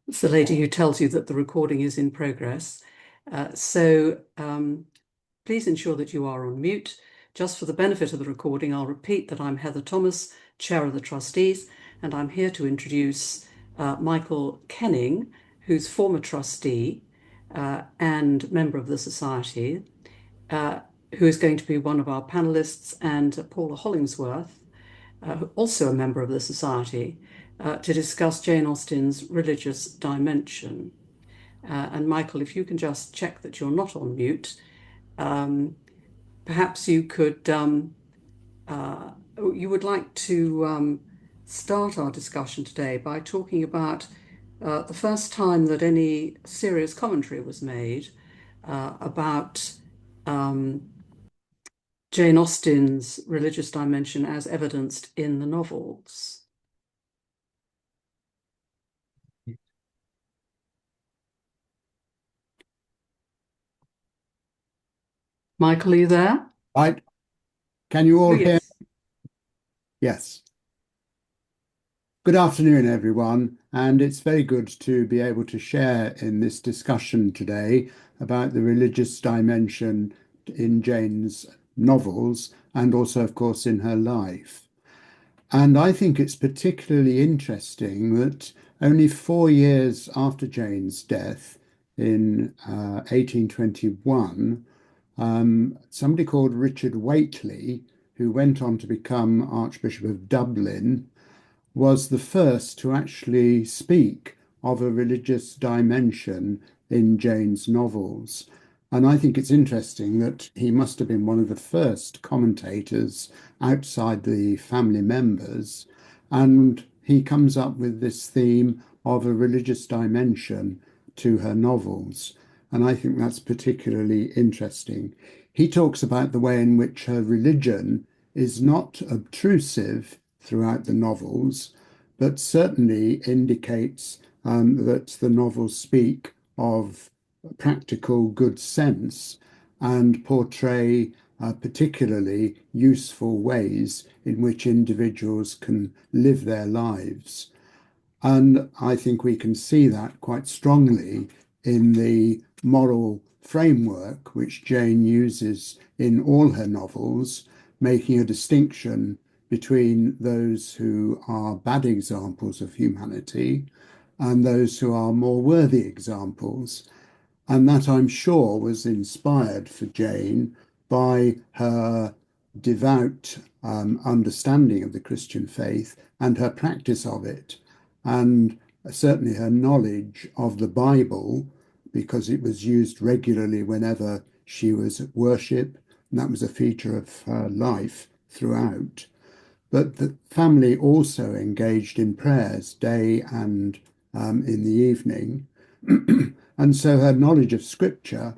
It's the lady who tells you that the recording is in progress. Please ensure that you are on mute. Just for the benefit of the recording, I'll repeat that I'm Heather Thomas, Chair of the Trustees, and I'm here to introduce Michael Kenning, who's former trustee and member of the Society, uh, who is going to be one of our panelists, and Paula Hollingsworth, also a member of the Society, to discuss Jane Austen's religious dimension. And Michael, if you can just check that you're not on mute, um, perhaps you would like to start our discussion today by talking about the first time that any serious commentary was made about um, Jane Austen's religious dimension as evidenced in the novels. Michael, are you there? Right. Can you Oh, all hear? yes. Yes. Good afternoon, everyone. And it's very good to be able to share in this discussion today about the religious dimension in Jane's novels and also, of course, in her life. And I think it's particularly interesting that only 4 years after Jane's death in 1821, somebody called Richard Whately, who went on to become Archbishop of Dublin, was the first to actually speak of a religious dimension in Jane's novels. And I think it's interesting that he must have been one of the first commentators outside the family members. And he comes up with this theme of a religious dimension to her novels. And I think that's particularly interesting. He talks about the way in which her religion is not obtrusive throughout the novels, but certainly indicates that the novels speak of practical good sense and portray particularly useful ways in which individuals can live their lives. And I think we can see that quite strongly in the moral framework which Jane uses in all her novels, making a distinction between those who are bad examples of humanity and those who are more worthy examples. And that, I'm sure, was inspired for Jane by her devout understanding of the Christian faith and her practice of it, and certainly her knowledge of the Bible, because it was used regularly whenever she was at worship, and that was a feature of her life throughout. But the family also engaged in prayers day and in the evening. And so her knowledge of scripture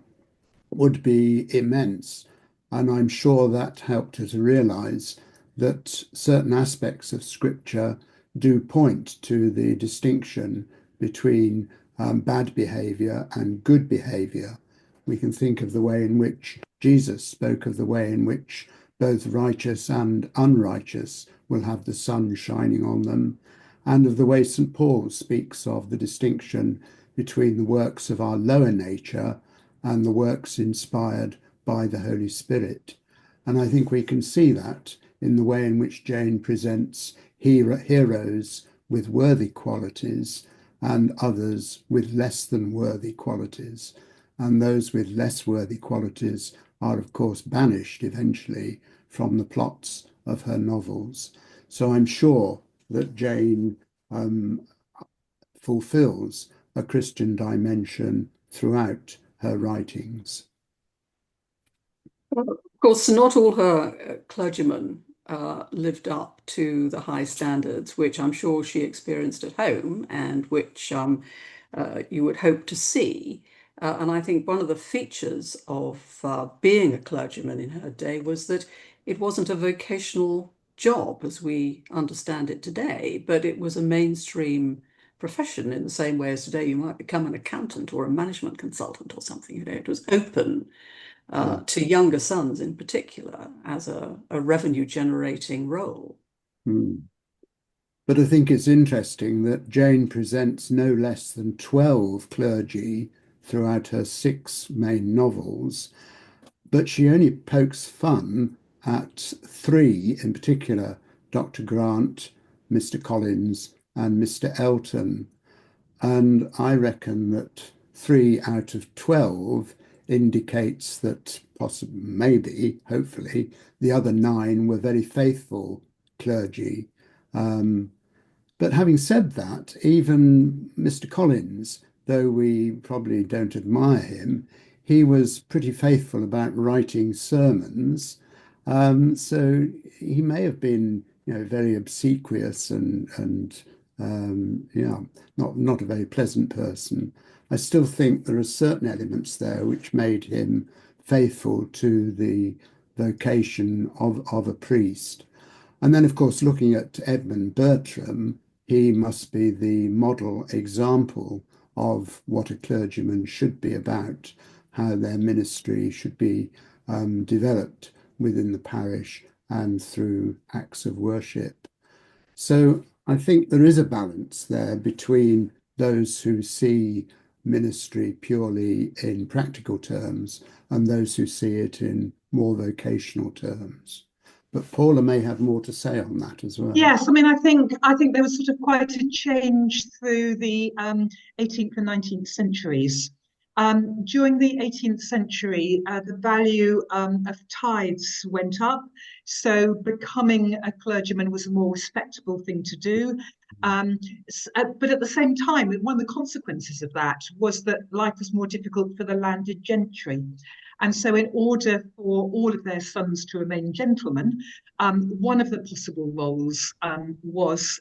would be immense. And I'm sure that helped her to realize that certain aspects of scripture do point to the distinction between bad behavior and good behavior. We can think of the way in which Jesus spoke of the way in which both righteous and unrighteous will have the sun shining on them, and of the way St. Paul speaks of the distinction between the works of our lower nature and the works inspired by the Holy Spirit. And I think we can see that in the way in which Jane presents heroes with worthy qualities and others with less than worthy qualities. And those with less worthy qualities are, of course, banished eventually from the plots of her novels. So I'm sure that Jane um, fulfills a Christian dimension throughout her writings. Well, of course, not all her clergymen lived up to the high standards, which I'm sure she experienced at home and which you would hope to see. And I think one of the features of being a clergyman in her day was that it wasn't a vocational job as we understand it today, but it was a mainstream profession in the same way as today you might become an accountant or a management consultant or something. You know, it was open Yeah. to younger sons in particular as a revenue generating role. Mm. But I think it's interesting that Jane presents no less than 12 clergy throughout her six main novels, but she only pokes fun at three in particular: Dr. Grant, Mr. Collins, and Mr. Elton. And I reckon that 3 out of 12 indicates that possibly, maybe, hopefully, the other nine were very faithful clergy. Um, but having said that, even Mr. Collins, though we probably don't admire him, he was pretty faithful about writing sermons. So he may have been, very obsequious and not a very pleasant person. I still think there are certain elements there which made him faithful to the vocation of a priest. And then, of course, looking at Edmund Bertram, he must be the model example of what a clergyman should be about, how their ministry should be developed within the parish and through acts of worship. So I think there is a balance there between those who see ministry purely in practical terms and those who see it in more vocational terms. But Paula may have more to say on that as well. Yes, I mean, I think there was sort of quite a change through the 18th and 19th centuries. During the 18th century, the value of tithes went up, so becoming a clergyman was a more respectable thing to do. But at the same time, one of the consequences of that was that life was more difficult for the landed gentry. And so, in order for all of their sons to remain gentlemen, one of the possible roles was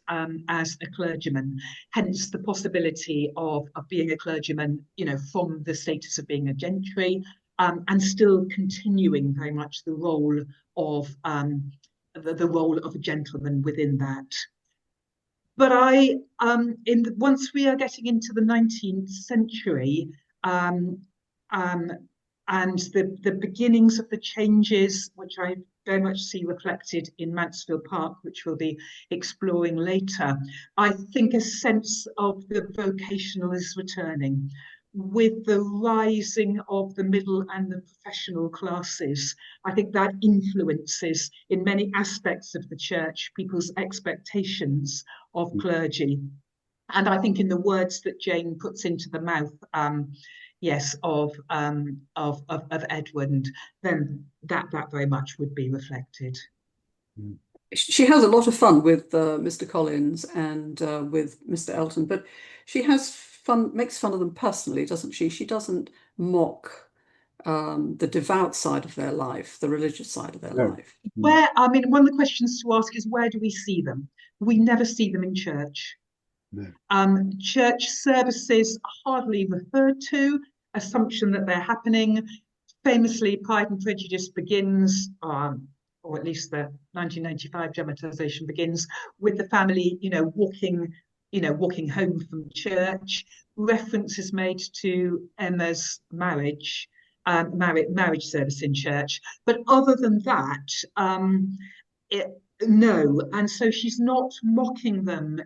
as a clergyman, hence the possibility of being a clergyman, from the status of being a gentry, and still continuing very much the role of the role of a gentleman within that. But once we are getting into the 19th century, um, um, and the beginnings of the changes, which I very much see reflected in Mansfield Park, which we'll be exploring later, I think a sense of the vocational is returning. With the rising of the middle and the professional classes, I think that influences in many aspects of the church people's expectations of clergy. And I think in the words that Jane puts into the mouth, yes, of Edward, then that very much would be reflected. She has a lot of fun with Mr. Collins and with Mr. Elton, but she has fun, makes fun of them personally, doesn't she? She doesn't mock the devout side of their life, the religious side of their No. life. Where, I mean, one of the questions to ask is, where do we see them? We never see them in church. No. Church services are hardly referred to, assumption that they're happening. Famously, Pride and Prejudice begins, or at least the 1995 dramatization begins, with the family, walking home from church. Reference is made to Emma's marriage service in church. But other than that, it, no. And so she's not mocking them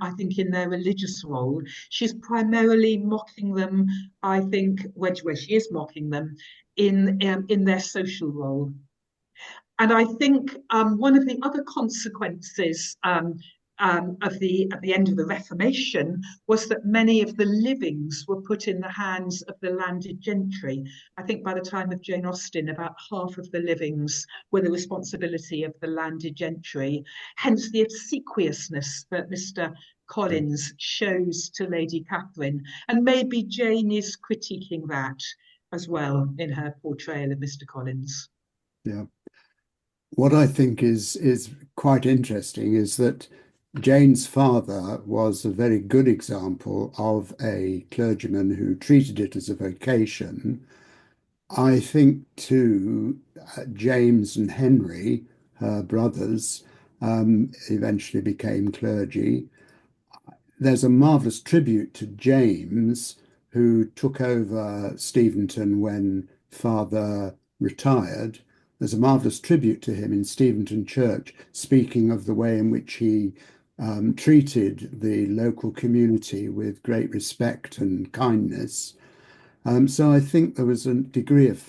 I think, in their religious role. She's primarily mocking them, I think, where she is mocking them in their social role. And I think one of the other consequences of the end of the Reformation was that many of the livings were put in the hands of the landed gentry. I think by the time of Jane Austen, about half of the livings were the responsibility of the landed gentry. Hence the obsequiousness that Mr. Collins shows to Lady Catherine, and maybe Jane is critiquing that as well in her portrayal of Mr. Collins. Yeah. What I think is quite interesting is that Jane's father was a very good example of a clergyman who treated it as a vocation. I think too, James and Henry, her brothers, eventually became clergy. There's a marvelous tribute to James, who took over Steventon when father retired. There's a marvelous tribute to him in Steventon Church, speaking of the way in which he treated the local community with great respect and kindness. So I think there was a degree of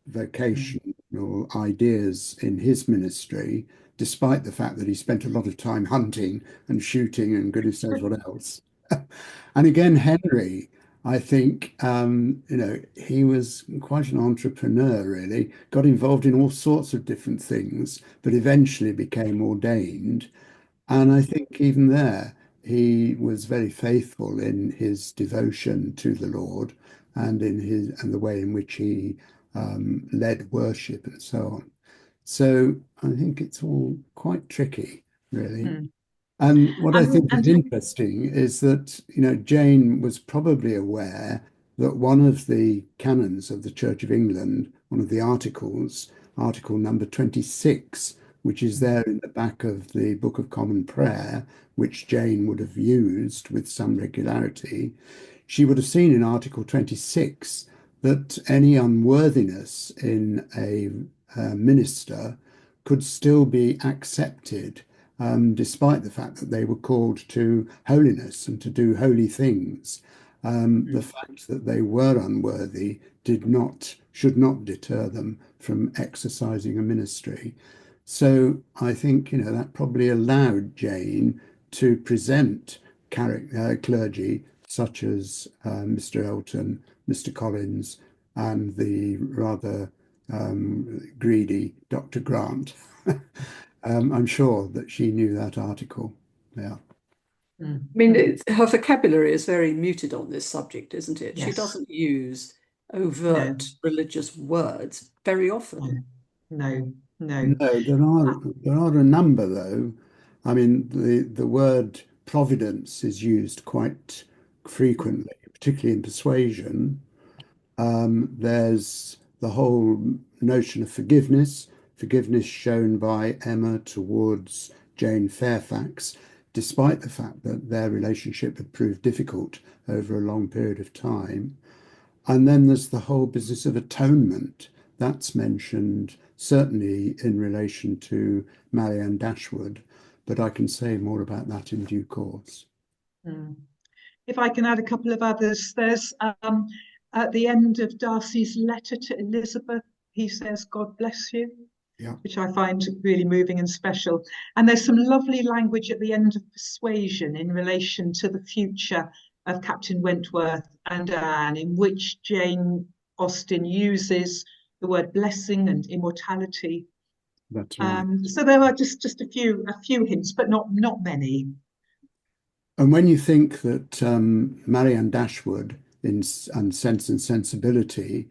vocation or ideas in his ministry, despite the fact that he spent a lot of time hunting and shooting and goodness knows what else. And again, Henry, I think, he was quite an entrepreneur, really, got involved in all sorts of different things, but eventually became ordained. And I think even there, he was very faithful in his devotion to the Lord and in his and the way in which he led worship and so on. So I think it's all quite tricky, really. Mm. And what I think is And interesting is that, Jane was probably aware that one of the canons of the Church of England, one of the articles, article number 26, which is there in the back of the Book of Common Prayer, which Jane would have used with some regularity, she would have seen in article 26 that any unworthiness in a minister could still be accepted despite the fact that they were called to holiness and to do holy things. The fact that they were unworthy should not deter them from exercising a ministry. So I think, that probably allowed Jane to present clergy such as Mr. Elton, Mr. Collins, and the rather greedy Dr. Grant. I'm sure that she knew that article. Yeah. I mean, her vocabulary is very muted on this subject, isn't it? She Yes. doesn't use overt religious words very often. No. No, there are a number though. I mean, the word providence is used quite frequently, particularly in persuasion. There's the whole notion of forgiveness shown by Emma towards Jane Fairfax, despite the fact that their relationship had proved difficult over a long period of time. And then there's the whole business of atonement. That's mentioned certainly in relation to Marianne Dashwood, but I can say more about that in due course. If I can add a couple of others, there's at the end of Darcy's letter to Elizabeth, he says, "God bless you," Yeah. which I find really moving and special. And there's some lovely language at the end of Persuasion in relation to the future of Captain Wentworth and Anne, in which Jane Austen uses the word blessing and immortality. That's right. So there are just a few hints, but not many. And when you think that Marianne Dashwood and Sense and Sensibility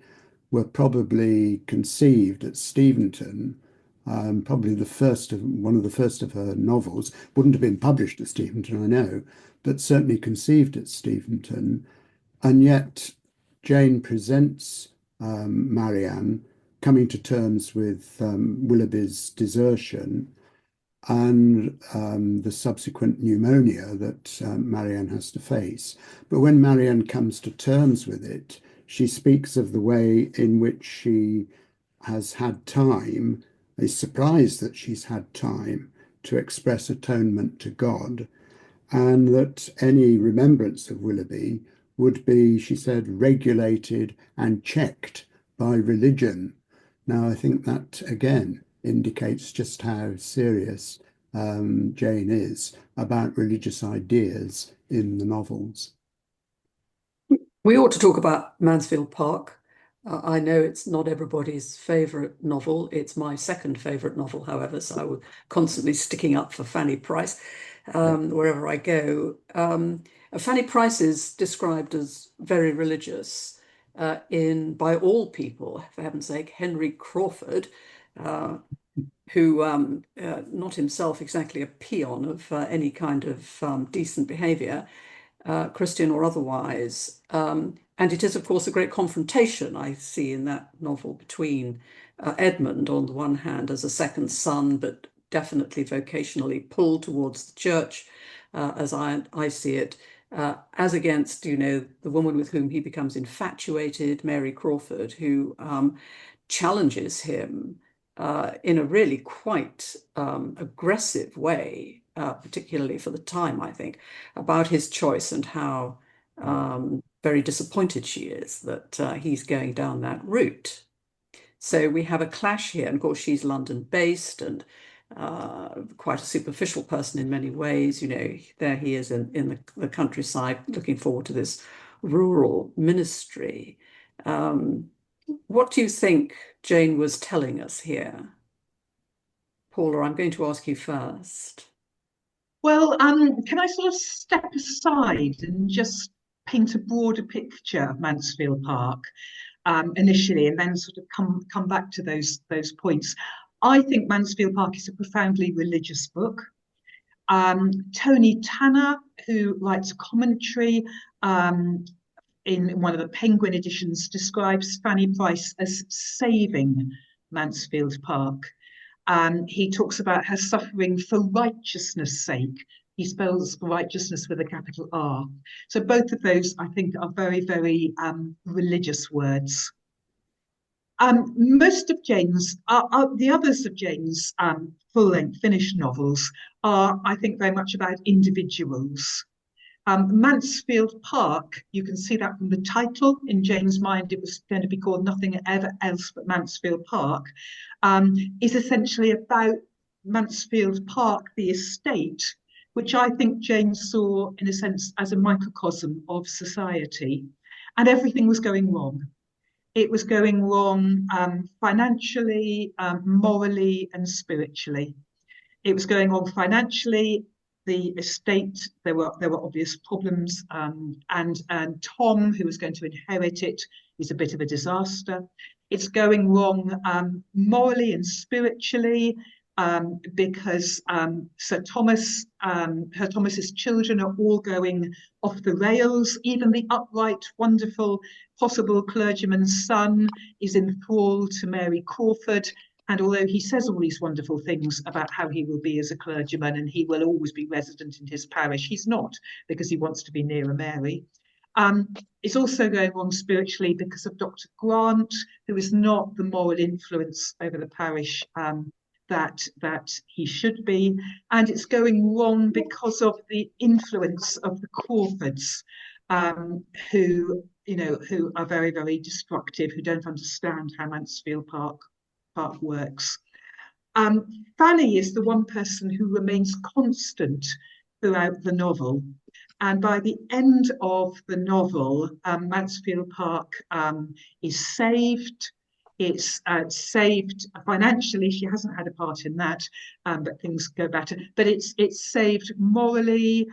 were probably conceived at Steventon, probably one of the first of her novels, wouldn't have been published at Steventon, I know, but certainly conceived at Steventon. And yet Jane presents Marianne coming to terms with Willoughby's desertion and the subsequent pneumonia that Marianne has to face. But when Marianne comes to terms with it, she speaks of the way in which she has had time, is surprised that she's had time to express atonement to God, and that any remembrance of Willoughby would be, she said, regulated and checked by religion. Now, I think that again indicates just how serious Jane is about religious ideas in the novels. We ought to talk about Mansfield Park. I know it's not everybody's favourite novel. It's my second favourite novel, however, so I was constantly sticking up for Fanny Price wherever I go. Fanny Price is described as very religious by all people, for heaven's sake. Henry Crawford, who not himself exactly a peon of any kind of decent behaviour, Christian or otherwise. And it is, of course, a great confrontation I see in that novel between Edmund, on the one hand, as a second son, but definitely vocationally pulled towards the church, as I see it, as against, the woman with whom he becomes infatuated, Mary Crawford, who challenges him in a really quite aggressive way particularly for the time, I think, about his choice and how very disappointed she is that he's going down that route. So we have a clash here. And of course, she's London-based and quite a superficial person in many ways. You know, there he is in the countryside looking forward to this rural ministry. What do you think Jane was telling us here? Paula, I'm going to ask you first. Well, can I sort of step aside and just paint a broader picture of Mansfield Park initially, and then sort of come back to those points? I think Mansfield Park is a profoundly religious book. Tony Tanner, who writes a commentary in one of the Penguin editions, describes Fanny Price as saving Mansfield Park. He talks about her suffering for righteousness' sake. He spells righteousness with a capital R. So both of those, I think, are very, very religious words. Most of Jane's, the others of Jane's full-length finished novels are, I think, very much about individuals. Mansfield Park, you can see that from the title. In Jane's mind, it was going to be called nothing ever else but Mansfield Park, is essentially about Mansfield Park, the estate, which I think Jane saw, in a sense, as a microcosm of society. And everything was going wrong. It was going wrong financially, morally, and spiritually. It was going wrong financially. The estate, there were obvious problems, and Tom, who was going to inherit it, is a bit of a disaster. It's going wrong morally and spiritually because Sir Thomas, her Thomas's children are all going off the rails. Even the upright, wonderful, possible clergyman's son is enthralled to Mary Crawford. And although he says all these wonderful things about how he will be as a clergyman and he will always be resident in his parish, he's not, because he wants to be nearer Mary. It's also going wrong spiritually because of Dr. Grant, who is not the moral influence over the parish that he should be. And it's going wrong because of the influence of the Crawfords, who are very, very destructive, who don't understand how Mansfield Park works. Fanny is the one person who remains constant throughout the novel. And by the end of the novel, Mansfield Park is saved. It's saved financially. She hasn't had a part in that, but things go better. But it's saved morally.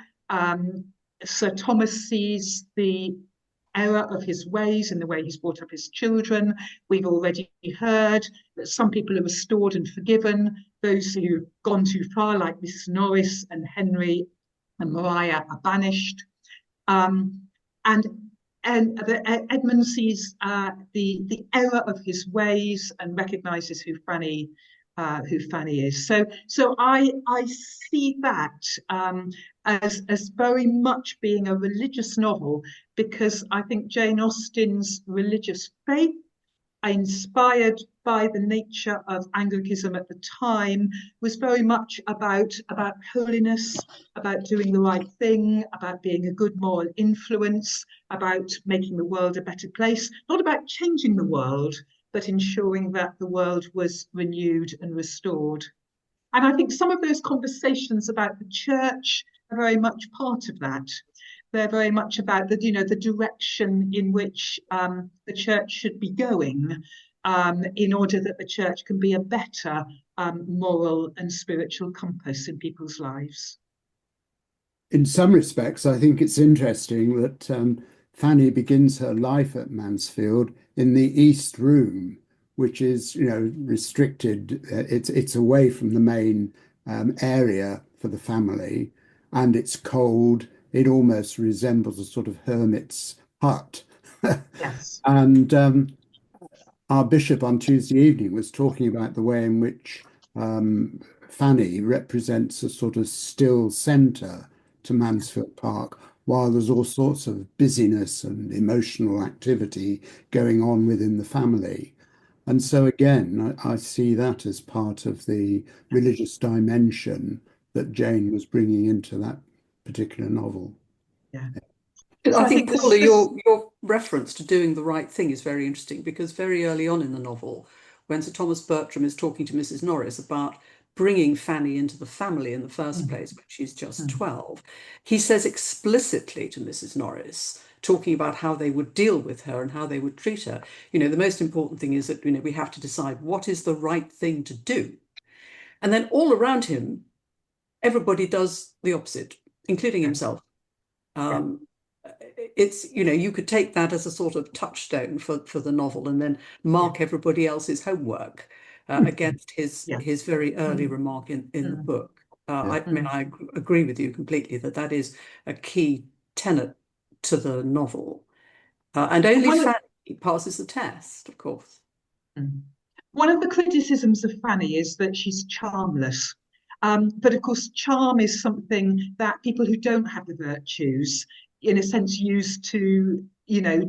Sir Thomas sees the error of his ways and the way he's brought up his children. We've already heard that some people are restored and forgiven. Those who've gone too far, like Mrs. Norris and Henry and Maria, are banished. Edmund sees the error of his ways and recognises who Fanny is. So I see that as very much being a religious novel, because I think Jane Austen's religious faith, inspired by the nature of Anglicanism at the time, was very much about holiness, about doing the right thing, about being a good moral influence, about making the world a better place, not about changing the world, but ensuring that the world was renewed and restored. And I think some of those conversations about the church are very much part of that. They're very much about the direction in which the church should be going, in order that the church can be a better moral and spiritual compass in people's lives. In some respects, I think it's interesting that Fanny begins her life at Mansfield in the East Room, which is, restricted. It's away from the main area for the family, and it's cold. It almost resembles a sort of hermit's hut. Yes. And our bishop on Tuesday evening was talking about the way in which Fanny represents a sort of still centre to Mansfield Park, while there's all sorts of busyness and emotional activity going on within the family. And so again, I see that as part of the religious dimension that Jane was bringing into that particular novel. Yeah. I So I think, think Paula, this, your reference to doing the right thing is very interesting, because very early on in the novel, when Sir Thomas Bertram is talking to Mrs. Norris about bringing Fanny into the family in the first mm, place when she's just mm, 12, he says explicitly to Mrs. Norris, talking about how they would deal with her and how they would treat her, the most important thing is that, we have to decide what is the right thing to do. And then all around him, everybody does the opposite, including yeah, himself. yeah, Um, it's, you could take that as a sort of touchstone for the novel, and then yeah, mark everybody else's homework mm, against his yeah, his very early mm, remark in the mm, book. Yeah. I mean, mm. I agree with you completely that that is a key tenet to the novel, and only One of, Fanny passes the test, of course. mm. One of the criticisms of Fanny is that she's charmless. But of course, charm is something that people who don't have the virtues, in a sense, use to,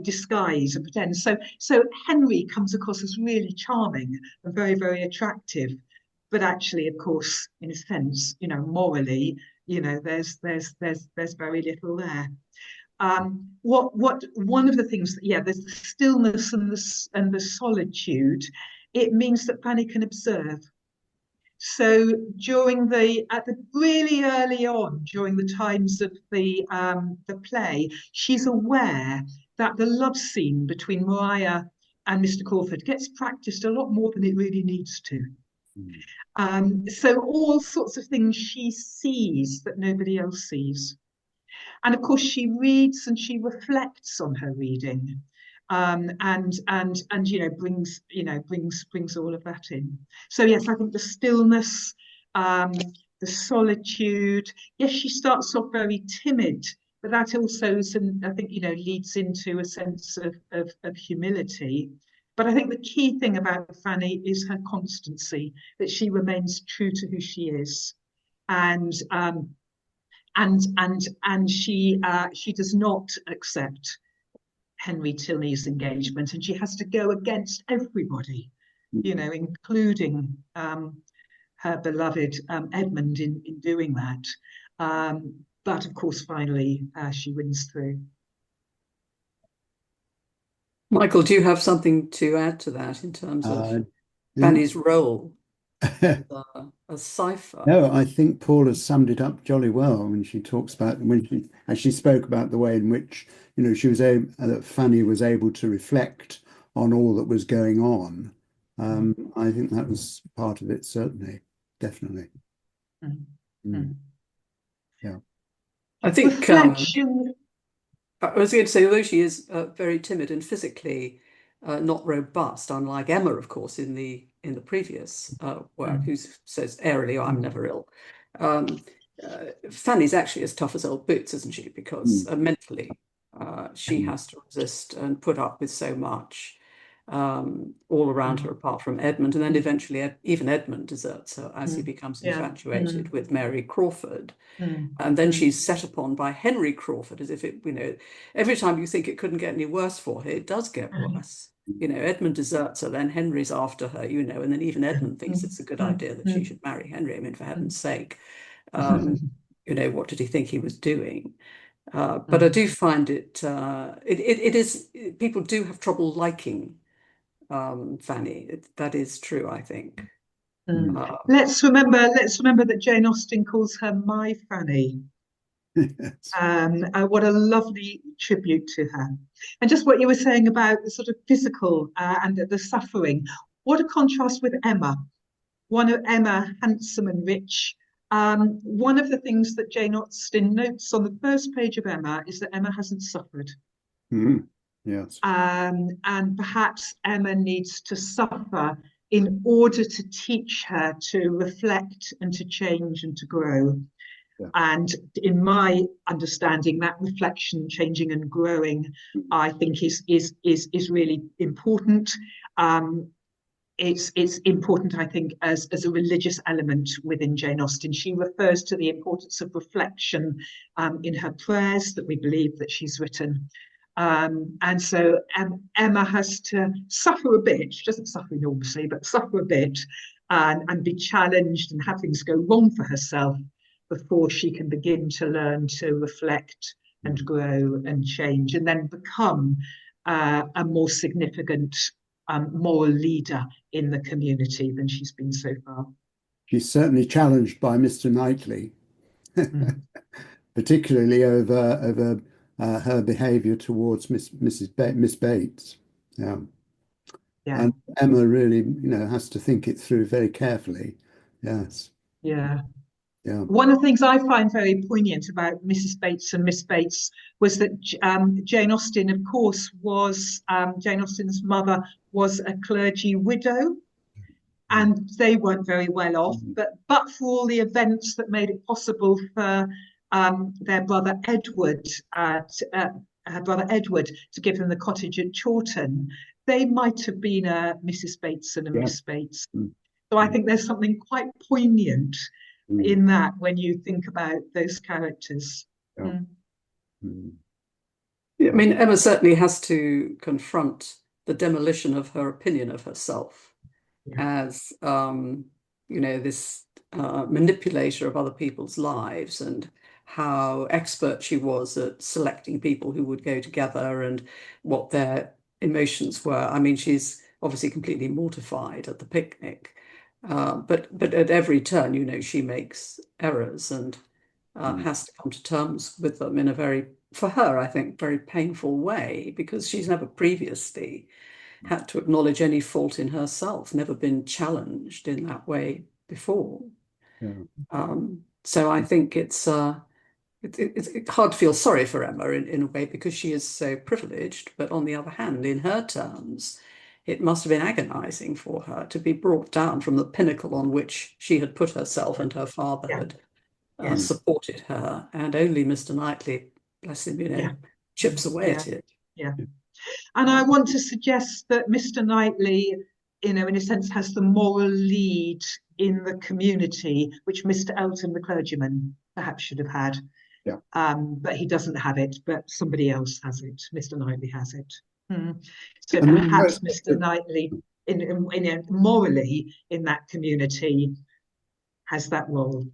disguise and pretend. So Henry comes across as really charming and very, very attractive. But actually, of course, in a sense, morally, there's very little there. What one of the things that, yeah, there's the stillness and the solitude. It means that Fanny can observe. So during the at the really early on, during the times of the play, she's aware that the love scene between Maria and Mr. Crawford gets practiced a lot more than it really needs to. Mm. So all sorts of things she sees that nobody else sees. And of course, she reads and she reflects on her reading, and brings all of that in. So yes, I think the stillness, the solitude. Yes, she starts off very timid, but that also, I think, leads into a sense of humility. But I think the key thing about Fanny is her constancy, that she remains true to who she is, and she does not accept Henry Tilney's engagement, and she has to go against everybody, including her beloved Edmund in doing that. But of course, finally, she wins through. Michael, do you have something to add to that in terms of Uh, the- Fanny's role as cipher? no, I think Paul has summed it up jolly well when she talks about as she spoke about the way in which she was able that Fanny was able to reflect on all that was going on. I think that was part of it, certainly, definitely. Mm. Mm, Mm. yeah. I think Reflection. I was going to say, although she is very timid and physically not robust, unlike Emma, of course, in the previous work, Mm. who says airily, "Oh, I'm Mm. never ill." Um, Fanny's actually as tough as old boots, isn't she? Because Mm, mentally, she has to resist and put up with so much all around her, Mm. apart from Edmund, and then Mm. eventually even Edmund deserts her as he Mm. becomes Yeah. infatuated Mm. with Mary Crawford. Mm. And then Mm. she's set upon by Henry Crawford as if every time you think it couldn't get any worse for her, it does get worse. Edmund deserts her, then Henry's after her, and then even Edmund thinks Mm. it's a good Mm. idea that she Mm. should marry Henry. I mean, for heaven's Mm. sake, um, what did he think he was doing? But I Mm. do find it is, people do have trouble liking Fanny. That is true, I think. Mm. mm. Uh, Let's remember that Jane Austen calls her my Fanny. Yes. What a lovely tribute to her. And just what you were saying about the sort of physical and the suffering. What a contrast with Emma. One of Emma, handsome and rich. One of the things that Jane Austen notes on the first page of Emma is that Emma hasn't suffered. Mm, yes. And perhaps Emma needs to suffer in order to teach her to reflect and to change and to grow. Yeah. And in my understanding, that reflection, changing and growing, I think is really important. It's important, I think, as a religious element within Jane Austen. She refers to the importance of reflection in her prayers that we believe that she's written. And so Emma has to suffer a bit. She doesn't suffer enormously, but suffer a bit and be challenged and have things go wrong for herself. before she can begin to learn to reflect and grow and change, and then become a more significant moral leader in the community than she's been so far. She's certainly challenged by Mr. Knightley, particularly over her behaviour towards Miss Bates. Yeah. Yeah. And Emma really, has to think it through very carefully. Yes. Yeah. Yeah. One of the things I find very poignant about Mrs. Bates and Miss Bates was that Jane Austen, of course, was Jane Austen's mother was a clergy widow, and they weren't very well off. But for all the events that made it possible for their brother Edward, her brother Edward, to give them the cottage at Chawton, they might have been a Mrs. Bates and a Miss Bates. So I think there's something quite poignant in that when you think about those characters. Yeah. I mean, Emma certainly has to confront the demolition of her opinion of herself as, this manipulator of other people's lives, and how expert she was at selecting people who would go together and what their emotions were. I mean, she's obviously completely mortified at the picnic, but at every turn, she makes errors and has to come to terms with them in a very, for her, I think, very painful way, because she's never previously had to acknowledge any fault in herself, never been challenged in that way before. So I think it's hard to feel sorry for Emma in a way, because she is so privileged. But on the other hand, in her terms, it must have been agonizing for her to be brought down from the pinnacle on which she had put herself and her father had supported her, and only Mr. Knightley, bless him, chips away at it. Yeah. And I want to suggest that Mr. Knightley, in a sense, has the moral lead in the community, which Mr. Elton, the clergyman, perhaps should have had. Yeah. But he doesn't have it, but somebody else has it. Mr. Knightley has it. So perhaps Mr. Knightley, morally in that community, has that role.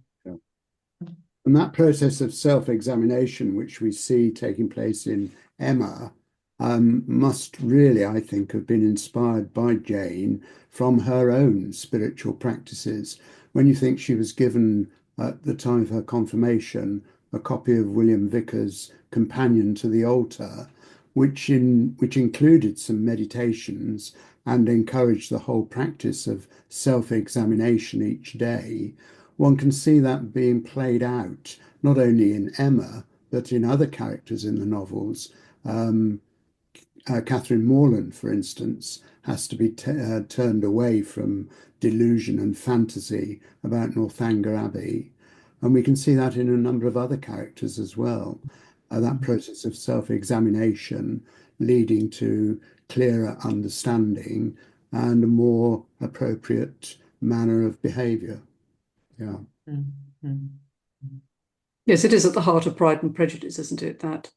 And that process of self-examination, which we see taking place in Emma, must really, I think, have been inspired by Jane from her own spiritual practices. When you think she was given, at the time of her confirmation, a copy of William Vickers' Companion to the Altar, which included some meditations and encouraged the whole practice of self-examination each day, one can see that being played out not only in Emma, but in other characters in the novels. Catherine Morland, for instance, has to be turned away from delusion and fantasy about Northanger Abbey. And we can see that in a number of other characters as well. That process of self-examination leading to clearer understanding and a more appropriate manner of behaviour. Yeah. Yes, it is at the heart of Pride and Prejudice, isn't it? That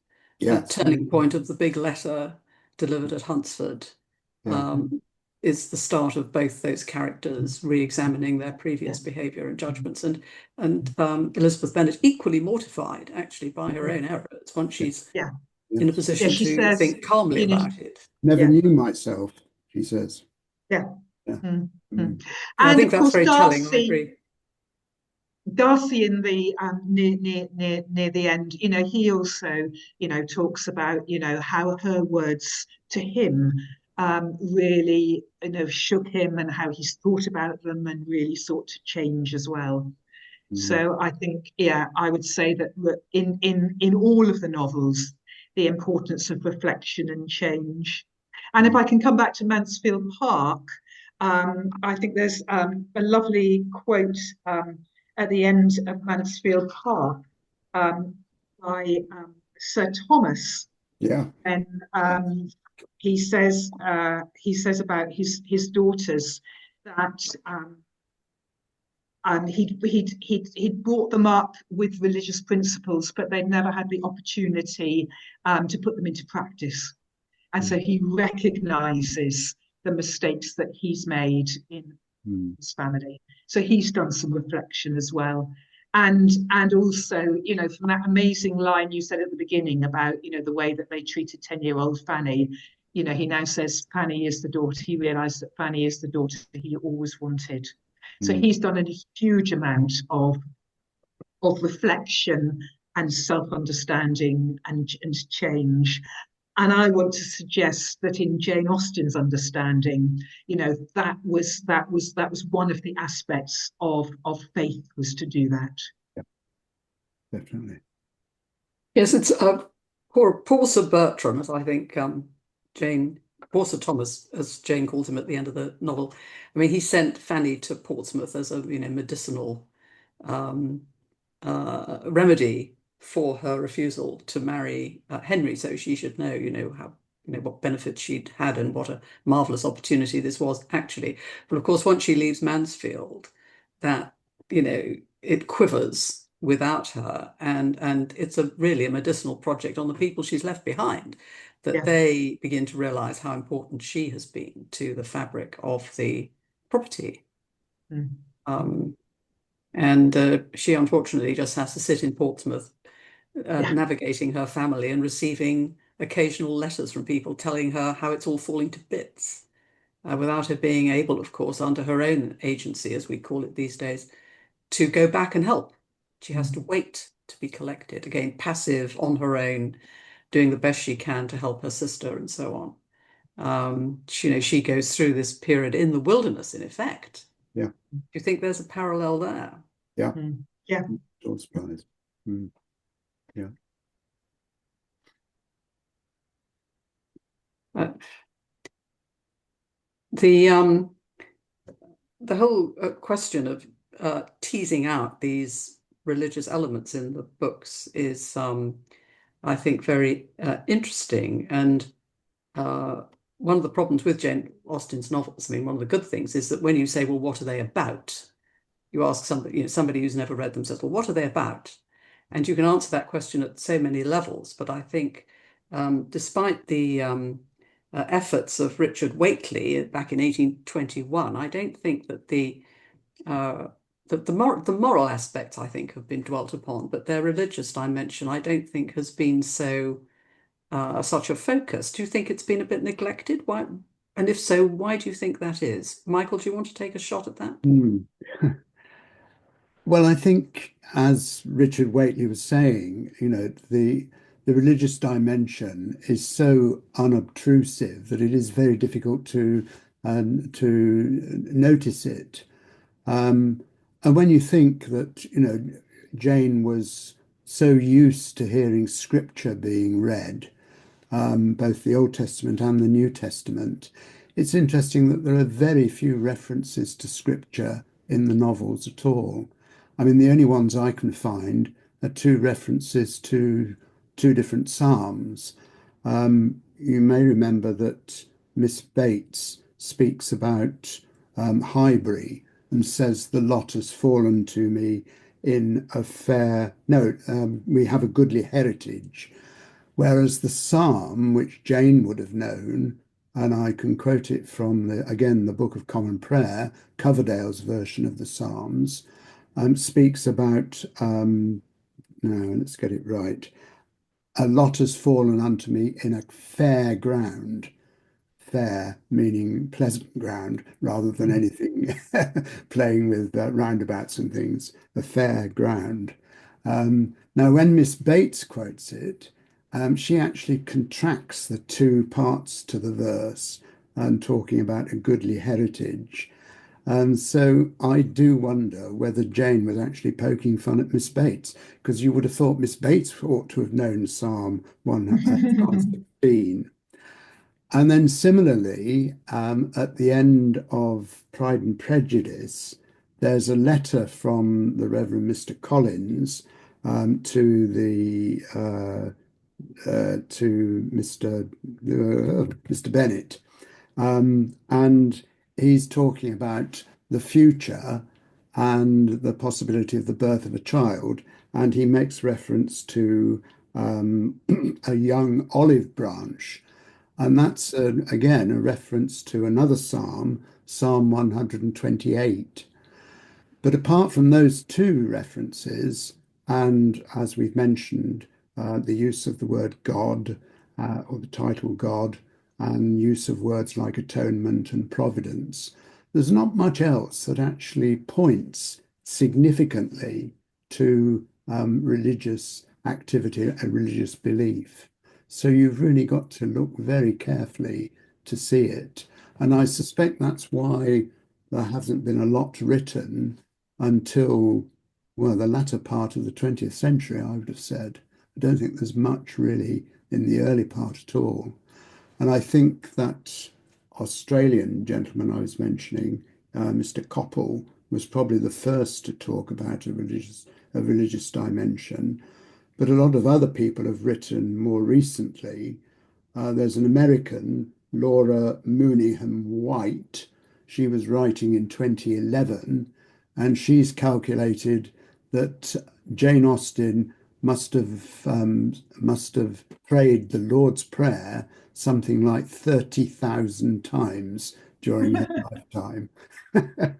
turning point of the big letter delivered at Hunsford is the start of both those characters re-examining their previous behaviour and judgments, and Elizabeth Bennet equally mortified actually by her own errors once she's in a position to think calmly about it. Never knew myself, she says. And I think that's very Darcy, telling. I agree. Darcy in the near the end, he also, talks about, how her words to him really, shook him, and how he's thought about them and really sought to change as well. So I think, I would say that in all of the novels, the importance of reflection and change. And if I can come back to Mansfield Park, I think there's a lovely quote at the end of Mansfield Park by Sir Thomas. And he says about his daughters that he'd brought them up with religious principles, but they'd never had the opportunity to put them into practice. And so he recognises the mistakes that he's made in his family. So he's done some reflection as well. and also, from that amazing line you said at the beginning about, the way that they treated 10-year-old Fanny. He now says Fanny is the daughter. He realized that Fanny is the daughter he always wanted. So Mm. he's done a huge amount of reflection and self-understanding and change. And I want to suggest that in Jane Austen's understanding, that was one of the aspects of faith, was to do that. Yeah, definitely. Yes, it's poor Sir Bertram, as I think Jane, poor Sir Thomas, as Jane calls him at the end of the novel. I mean, he sent Fanny to Portsmouth as a medicinal um, remedy for her refusal to marry Henry, so she should know, how what benefits she'd had and what a marvelous opportunity this was actually. But of course, once she leaves Mansfield, that it quivers without her, and it's really a medicinal project on the people she's left behind, that Yeah. they begin to realize how important she has been to the fabric of the property. Mm. Um, and she unfortunately just has to sit in Portsmouth, Yeah. navigating her family and receiving occasional letters from people telling her how it's all falling to bits, without her being able, of course, under her own agency, as we call it these days, to go back and help. She has to Mm. wait to be collected, again, passive on her own, doing the best she can to help her sister and so on. She goes through this period in the wilderness, in effect. Yeah. Do you think there's a parallel there? Yeah. Mm. Yeah. Not surprised. Mm. Yeah. Uh, the the whole question of teasing out these religious elements in the books is, I think, very interesting. And one of the problems with Jane Austen's novels, I mean, one of the good things is that when you say, well, what are they about? You ask somebody who's never read them, says, well, what are they about? And you can answer that question at so many levels. But I think, despite the efforts of Richard Whately back in 1821, I don't think that uh, the moral aspects, I think, have been dwelt upon, but their religious dimension, I don't think, has been such a focus. Do you think it's been a bit neglected? Why? And if so, why do you think that is? Michael, do you want to take a shot at that? Mm. Well, I think, as Richard Whately was saying, the religious dimension is so unobtrusive that it is very difficult to notice it. Um, and when you think that, Jane was so used to hearing scripture being read, both the Old Testament and the New Testament, it's interesting that there are very few references to scripture in the novels at all. I mean, the only ones I can find are two references to two different psalms. You may remember that Miss Bates speaks about Highbury and says, "The lot has fallen to me in a fair, no, we have a goodly heritage." Whereas the psalm, which Jane would have known, and I can quote it from the Book of Common Prayer, Coverdale's version of the Psalms, speaks about, now let's get it right, "A lot has fallen unto me in a fair ground." Fair meaning pleasant ground rather than Mm. anything playing with roundabouts and things, a fair ground. Now, when Miss Bates quotes it, she actually contracts the two parts to the verse and talking about a goodly heritage. And so I do wonder whether Jane was actually poking fun at Miss Bates, because you would have thought Miss Bates ought to have known Psalm 16. And then similarly, at the end of Pride and Prejudice, there's a letter from the Reverend Mr. Collins to the to Mr. Bennet, and he's talking about the future and the possibility of the birth of a child, and he makes reference to a young olive branch. And that's, again, a reference to another psalm, Psalm 128. But apart from those two references, and as we've mentioned, the use of the word God or the title God, and use of words like atonement and providence, there's not much else that actually points significantly to religious activity and religious belief. So you've really got to look very carefully to see it. And I suspect that's why there hasn't been a lot written until, well, the latter part of the 20th century, I would have said. I don't think there's much really in the early part at all. And I think that Australian gentleman I was mentioning, Mr. Coppell, was probably the first to talk about a religious dimension. But a lot of other people have written more recently. There's an American, Laura Mooneyham White. She was writing in 2011, and she's calculated that Jane Austen must have prayed the Lord's Prayer something like 30,000 times during her lifetime. I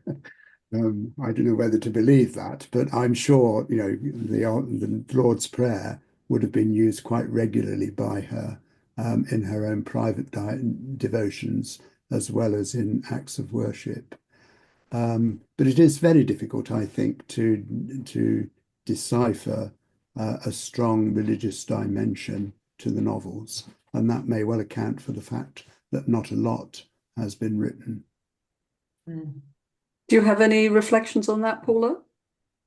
don't know whether to believe that, but I'm sure, the Lord's Prayer would have been used quite regularly by her in her own private devotions as well as in acts of worship. But it is very difficult, I think, to decipher a strong religious dimension to the novels, and that may well account for the fact that not a lot has been written. Mm. Do you have any reflections on that, Paula?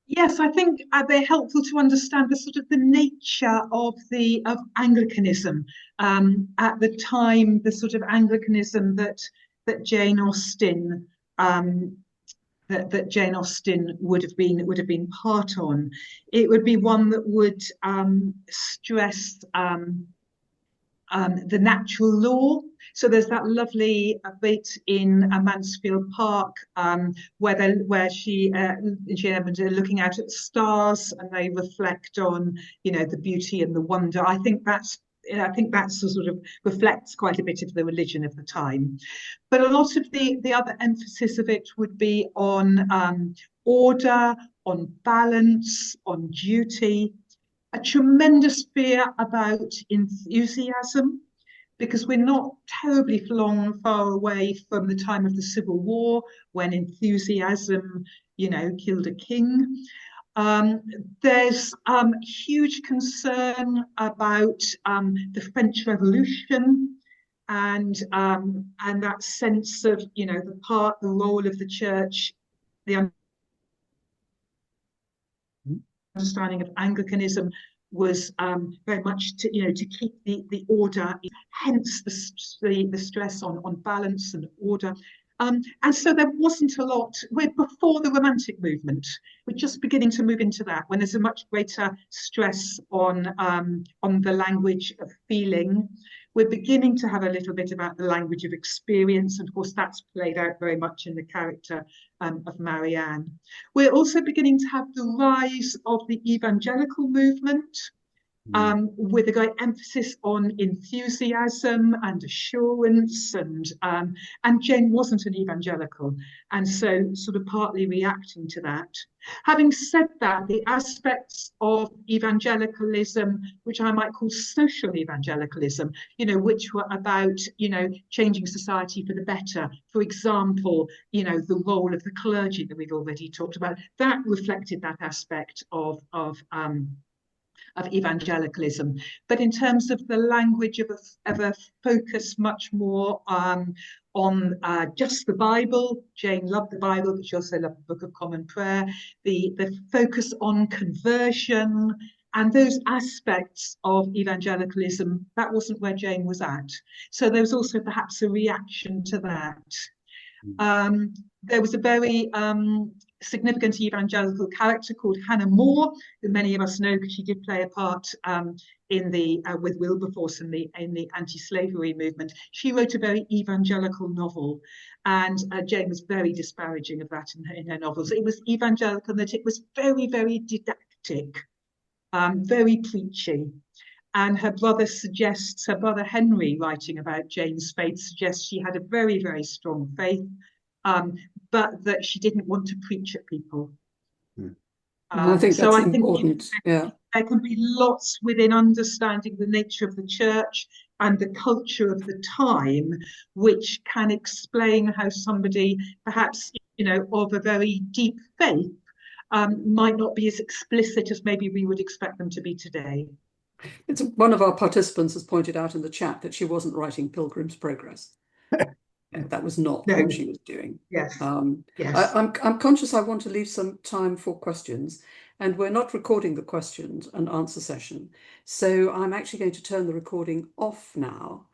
Yes, I think they're helpful to understand the sort of the nature of Anglicanism at the time, the sort of Anglicanism that Jane Austen that Jane Austen would have been part on. It would be one that would stress the natural law. So there's that lovely bit in Mansfield Park where she and Edmund are looking out at the stars and they reflect on, the beauty and the wonder. I think that sort of reflects quite a bit of the religion of the time. But a lot of the other emphasis of it would be on order, on balance, on duty, a tremendous fear about enthusiasm, because we're not terribly far away from the time of the Civil War when enthusiasm, killed a king. There's huge concern about the French Revolution and that sense of, the role of the church, the understanding of Anglicanism was very much to keep the order, hence the stress on balance and order. And so there wasn't a lot. We're before the Romantic movement. We're just beginning to move into that when there's a much greater stress on the language of feeling. We're beginning to have a little bit about the language of experience, and of course that's played out very much in the character of Marianne. We're also beginning to have the rise of the evangelical movement, with a great emphasis on enthusiasm and assurance, and Jane wasn't an evangelical, and so sort of partly reacting to that. Having said that, the aspects of evangelicalism, which I might call social evangelicalism, which were about, changing society for the better. For example, the role of the clergy that we've already talked about, that reflected that aspect of evangelicalism. But in terms of the language of a focus much more on just the Bible, Jane loved the Bible, but she also loved the Book of Common Prayer, the focus on conversion, and those aspects of evangelicalism, that wasn't where Jane was at. So there was also perhaps a reaction to that. There was a very significant evangelical character called Hannah More, who many of us know because she did play a part in the with Wilberforce in the anti-slavery movement. She wrote a very evangelical novel, and Jane was very disparaging of that in her novels. It was evangelical in that it was very, very didactic, very preachy. And her brother Henry, writing about Jane's faith, suggests she had a very, very strong faith, but that she didn't want to preach at people. I think So that's I think important. Yeah. there can be lots within understanding the nature of the church and the culture of the time, which can explain how somebody, perhaps, of a very deep faith, might not be as explicit as maybe we would expect them to be today. It's one of our participants has pointed out in the chat that she wasn't writing Pilgrim's Progress. That was not No, what she was doing. yes, I, yes. I'm conscious I want to leave some time for questions, and we're not recording the questions and answer session. So I'm actually going to turn the recording off now,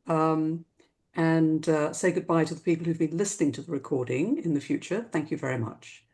and say goodbye to the people who've been listening to the recording in the future. Thank you very much.